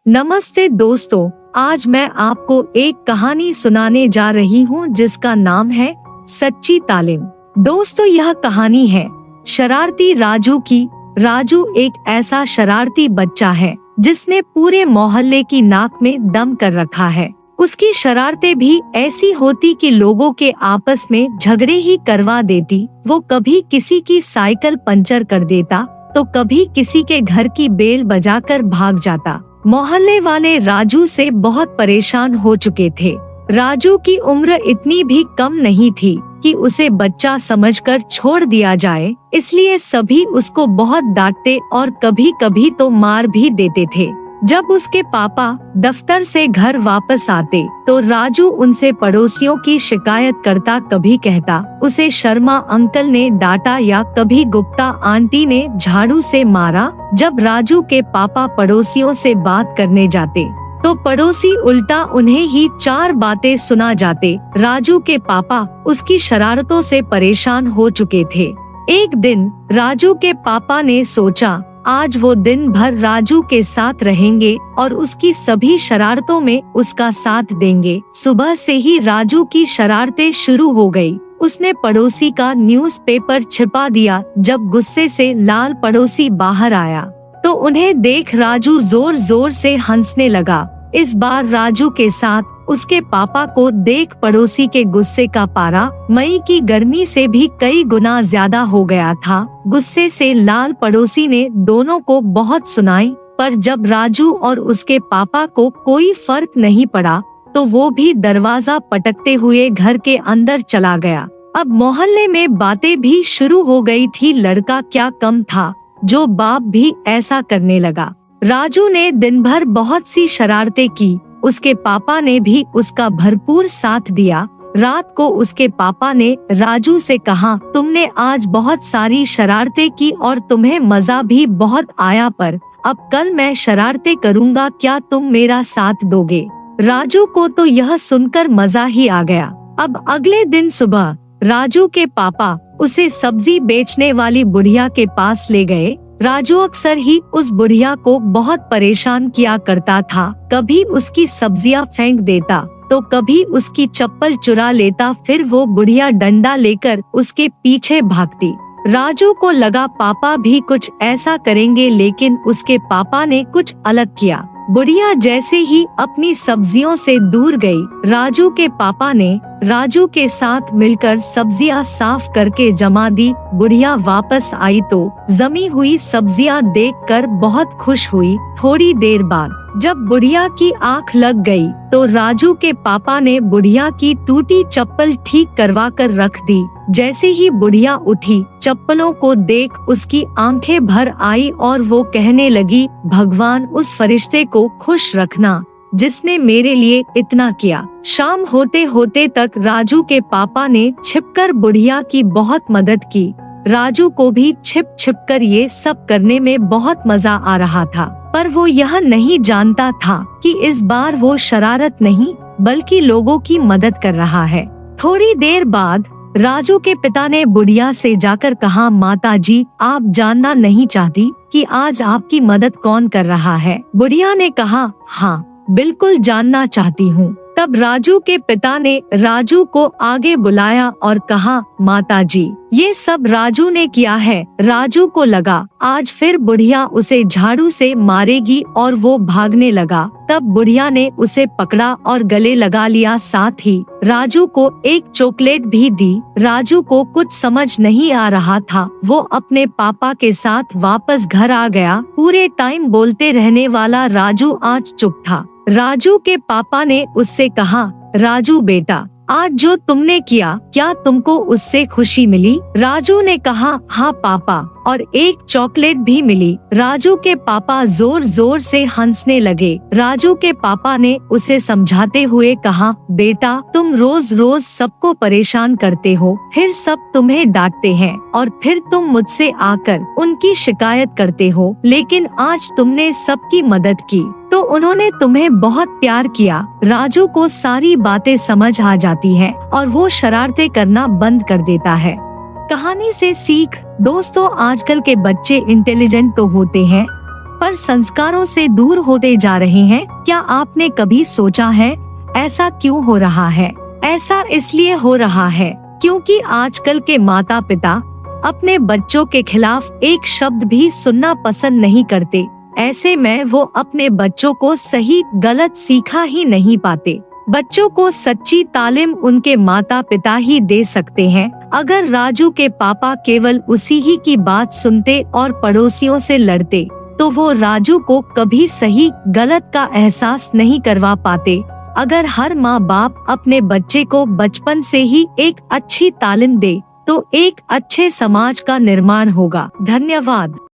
नमस्ते दोस्तों, आज मैं आपको एक कहानी सुनाने जा रही हूँ जिसका नाम है सच्ची तालीम। दोस्तों, यह कहानी है शरारती राजू की। राजू एक ऐसा शरारती बच्चा है जिसने पूरे मोहल्ले की नाक में दम कर रखा है। उसकी शरारतें भी ऐसी होती कि लोगों के आपस में झगड़े ही करवा देती। वो कभी किसी की साइकिल पंचर कर देता तो कभी किसी के घर की बेल बजाकर भाग जाता। मोहल्ले वाले राजू से बहुत परेशान हो चुके थे। राजू की उम्र इतनी भी कम नहीं थी कि उसे बच्चा समझकर छोड़ दिया जाए, इसलिए सभी उसको बहुत डांटते और कभी कभी तो मार भी देते थे। जब उसके पापा दफ्तर से घर वापस आते तो राजू उनसे पड़ोसियों की शिकायत करता। कभी कहता उसे शर्मा अंकल ने डांटा या कभी गुप्ता आंटी ने झाड़ू से मारा। जब राजू के पापा पड़ोसियों से बात करने जाते तो पड़ोसी उल्टा उन्हें ही 4 बातें सुना जाते। राजू के पापा उसकी शरारतों से परेशान हो चुके थे। एक दिन राजू के पापा ने सोचा आज वो दिन भर राजू के साथ रहेंगे और उसकी सभी शरारतों में उसका साथ देंगे। सुबह से ही राजू की शरारतें शुरू हो गई। उसने पड़ोसी का न्यूज़पेपर छिपा दिया। जब गुस्से से लाल पड़ोसी बाहर आया तो उन्हें देख राजू जोर जोर से हंसने लगा। इस बार राजू के साथ उसके पापा को देख पड़ोसी के गुस्से का पारा मई की गर्मी से भी कई गुना ज्यादा हो गया था। गुस्से से लाल पड़ोसी ने दोनों को बहुत सुनाई, पर जब राजू और उसके पापा को कोई फर्क नहीं पड़ा तो वो भी दरवाजा पटकते हुए घर के अंदर चला गया। अब मोहल्ले में बातें भी शुरू हो गई थी। लड़का क्या कम था जो बाप भी ऐसा करने लगा। राजू ने दिन भर बहुत सी शरारतें की। उसके पापा ने भी उसका भरपूर साथ दिया। रात को उसके पापा ने राजू से कहा, तुमने आज बहुत सारी शरारतें की और तुम्हें मजा भी बहुत आया, पर अब कल मैं शरारतें करूँगा, क्या तुम मेरा साथ दोगे? राजू को तो यह सुनकर मजा ही आ गया। अब अगले दिन सुबह राजू के पापा उसे सब्जी बेचने वाली बुढ़िया के पास ले गए। राजू अक्सर ही उस बुढ़िया को बहुत परेशान किया करता था। कभी उसकी सब्जियां फेंक देता तो कभी उसकी चप्पल चुरा लेता। फिर वो बुढ़िया डंडा लेकर उसके पीछे भागती। राजू को लगा पापा भी कुछ ऐसा करेंगे, लेकिन उसके पापा ने कुछ अलग किया। बुढ़िया जैसे ही अपनी सब्जियों से दूर गई, राजू के पापा ने राजू के साथ मिलकर सब्जियां साफ करके जमा दी। बुढ़िया वापस आई तो जमी हुई सब्जियां देखकर बहुत खुश हुई। थोड़ी देर बाद जब बुढ़िया की आंख लग गई तो राजू के पापा ने बुढ़िया की टूटी चप्पल ठीक करवा कर रख दी। जैसे ही बुढ़िया उठी, चप्पलों को देख उसकी आंखें भर आई और वो कहने लगी, भगवान उस फरिश्ते को खुश रखना जिसने मेरे लिए इतना किया। शाम होते होते तक राजू के पापा ने छिपकर बुढ़िया की बहुत मदद की। राजू को भी छिप छिप कर ये सब करने में बहुत मजा आ रहा था, पर वो यह नहीं जानता था कि इस बार वो शरारत नहीं बल्कि लोगों की मदद कर रहा है। थोड़ी देर बाद राजू के पिता ने बुढ़िया से जाकर कहा, माता जी, आप जानना नहीं चाहती कि आज आपकी मदद कौन कर रहा है? बुढ़िया ने कहा, हाँ बिल्कुल जानना चाहती हूँ। तब राजू के पिता ने राजू को आगे बुलाया और कहा, माता जी, ये सब राजू ने किया है। राजू को लगा आज फिर बुढ़िया उसे झाड़ू से मारेगी और वो भागने लगा। तब बुढ़िया ने उसे पकड़ा और गले लगा लिया। साथ ही राजू को एक चॉकलेट भी दी। राजू को कुछ समझ नहीं आ रहा था। वो अपने पापा के साथ वापस घर आ गया। पूरे टाइम बोलते रहने वाला राजू आज चुप था। राजू के पापा ने उससे कहा, राजू बेटा, आज जो तुमने किया क्या तुमको उससे खुशी मिली? राजू ने कहा, हाँ पापा, और एक चॉकलेट भी मिली। राजू के पापा जोर जोर से हंसने लगे। राजू के पापा ने उसे समझाते हुए कहा, बेटा, तुम रोज रोज सबको परेशान करते हो, फिर सब तुम्हें डांटते हैं और फिर तुम मुझसे आकर उनकी शिकायत करते हो, लेकिन आज तुमने सबकी मदद की तो उन्होंने तुम्हें बहुत प्यार किया। राजू को सारी बातें समझ आ जाती है और वो शरारतें करना बंद कर देता है। कहानी से सीख, दोस्तों, आजकल के बच्चे इंटेलिजेंट तो होते हैं पर संस्कारों से दूर होते जा रहे हैं। क्या आपने कभी सोचा है ऐसा क्यों हो रहा है? ऐसा इसलिए हो रहा है क्योंकि आजकल के माता पिता अपने बच्चों के खिलाफ एक शब्द भी सुनना पसंद नहीं करते। ऐसे में वो अपने बच्चों को सही गलत सिखा ही नहीं पाते। बच्चों को सच्ची तालीम उनके माता पिता ही दे सकते हैं। अगर राजू के पापा केवल उसी ही की बात सुनते और पड़ोसियों से लड़ते तो वो राजू को कभी सही गलत का एहसास नहीं करवा पाते। अगर हर माँ बाप अपने बच्चे को बचपन से ही एक अच्छी तालीम दे तो एक अच्छे समाज का निर्माण होगा। धन्यवाद।